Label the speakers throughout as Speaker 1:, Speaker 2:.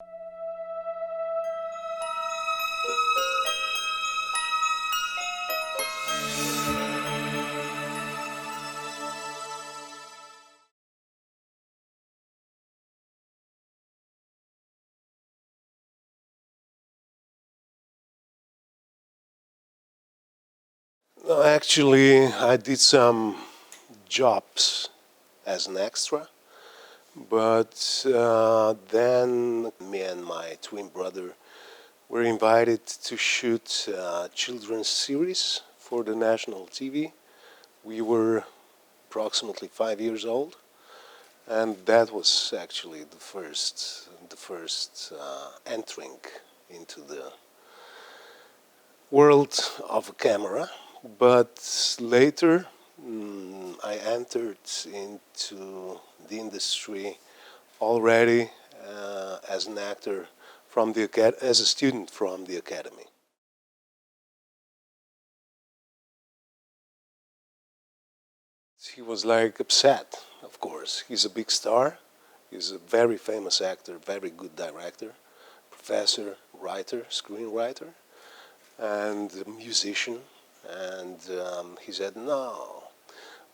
Speaker 1: No, actually, I did some jobs as an extra, but then me and my twin brother were invited to shoot a children's series for the national TV. We were approximately 5 years old, and that was actually the first entering into the world of a camera. But later, I entered into the industry already as an actor as a student from the academy. He was like upset, of course. He's a big star. He's a very famous actor, very good director, professor, writer, screenwriter, and a musician. And he said, "No,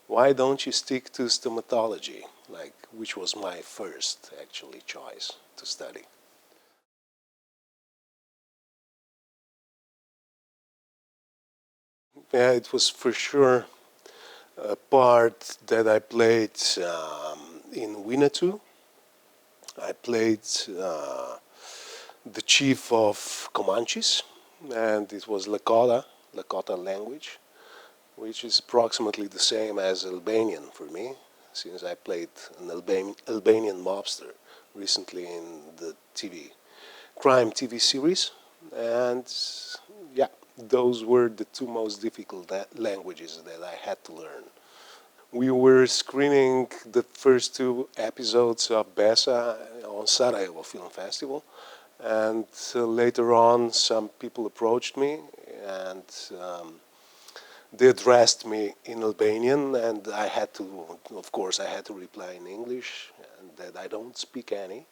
Speaker 1: why don't you stick to stomatology?" Like, which was my first actually choice to study. Yeah, it was for sure a part that I played in Winnetou. I played the chief of Comanches, and it was Lakota language, which is approximately the same as Albanian for me, since I played an Albanian mobster recently in the crime TV series. And yeah, those were the two most difficult languages that I had to learn. We were screening the first two episodes of Besa on Sarajevo Film Festival, and later on some people approached me and they addressed me in Albanian, and I had to, of course, I had to reply in English, and that I don't speak any.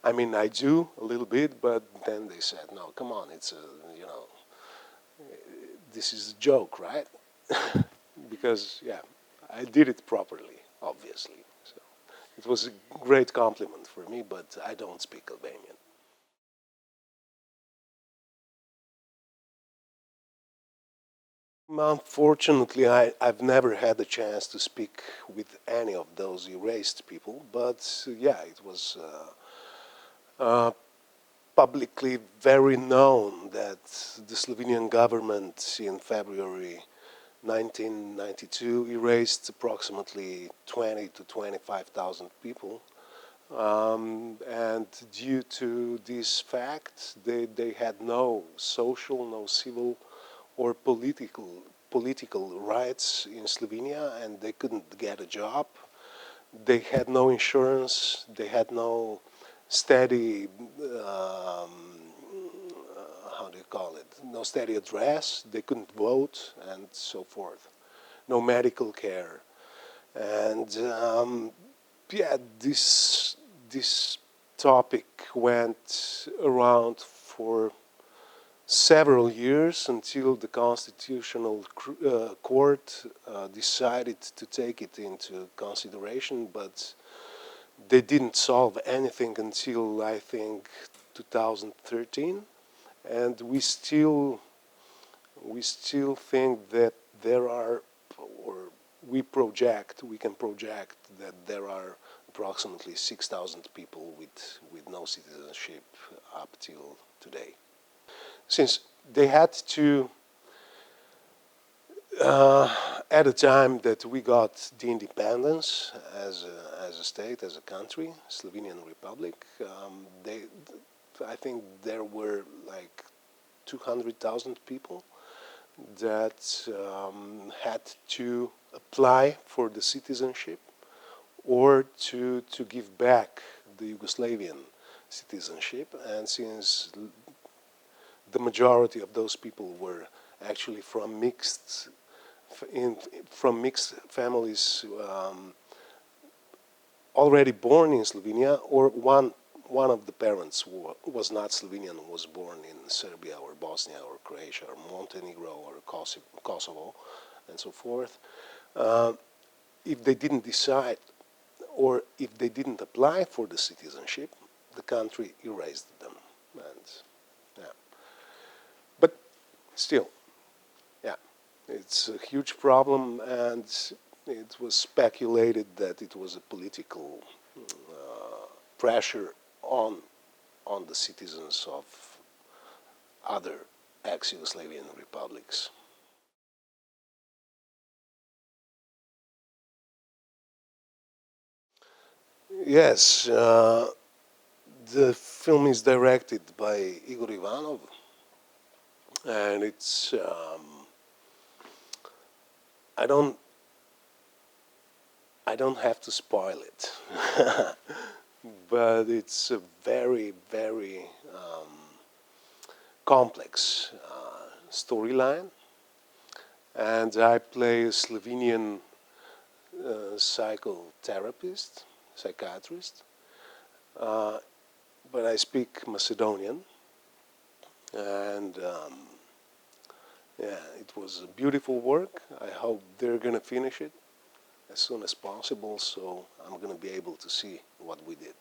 Speaker 1: I mean, I do a little bit, but then they said, "No, come on, this is a joke, right?" Because, yeah, I did it properly, obviously. So it was a great compliment for me, but I don't speak Albanian. Unfortunately, I've never had the chance to speak with any of those erased people, but yeah, it was publicly very known that the Slovenian government in February 1992 erased approximately 20 to 25,000 people. And due to this fact, they had no social, no civil, or political rights in Slovenia, and they couldn't get a job. They had no insurance. They had no steady, how do you call it? No steady address. They couldn't vote, and so forth. No medical care, and yeah, this topic went around for several years until the Constitutional Court decided to take it into consideration, but they didn't solve anything until, I think, 2013, and we still think that there are, or we can project that there are approximately 6,000 people with no citizenship up till today. Since they had to, at the time that we got the independence as a state, as a country, Slovenian Republic, I think there were like 200,000 people that had to apply for the citizenship or to give back the Yugoslavian citizenship. And since the majority of those people were actually from mixed families already born in Slovenia, or one of the parents was not Slovenian, was born in Serbia or Bosnia or Croatia or Montenegro or Kosovo and so forth, if they didn't decide or if they didn't apply for the citizenship, the country erased them. And, yeah. But still, yeah, it's a huge problem, and it was speculated that it was a political pressure on the citizens of other ex-Yugoslavian republics. Yes, the film is directed by Igor Ivanov, and it's I don't I don't have to spoil it, but it's a very very complex storyline, and I play a Slovenian psychiatrist, uh, but I speak Macedonian, and yeah, it was a beautiful work. I hope they're gonna finish it as soon as possible, so I'm gonna be able to see what we did.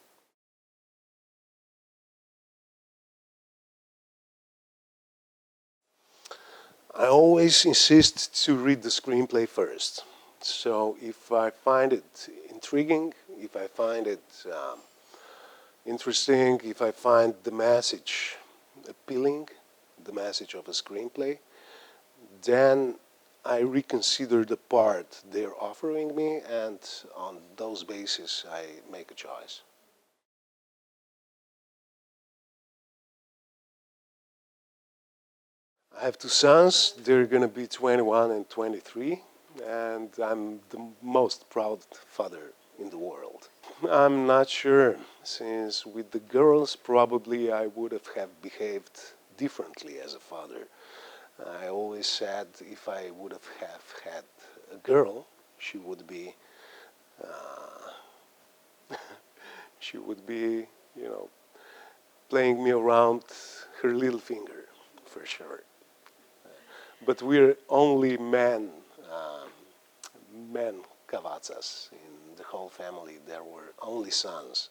Speaker 1: I always insist to read the screenplay first. So if I find it intriguing, if I find it interesting, if I find the message appealing, the message of a screenplay, then I reconsider the part they're offering me, and on those basis, I make a choice. I have two sons. They're going to be 21 and 23, and I'm the most proud father in the world. I'm not sure, since with the girls, probably I would have behaved differently as a father. I always said if I would have had a girl, she would be, she would be, you know, playing me around her little finger, for sure. But we're only men Cavazzas in the whole family. There were only sons.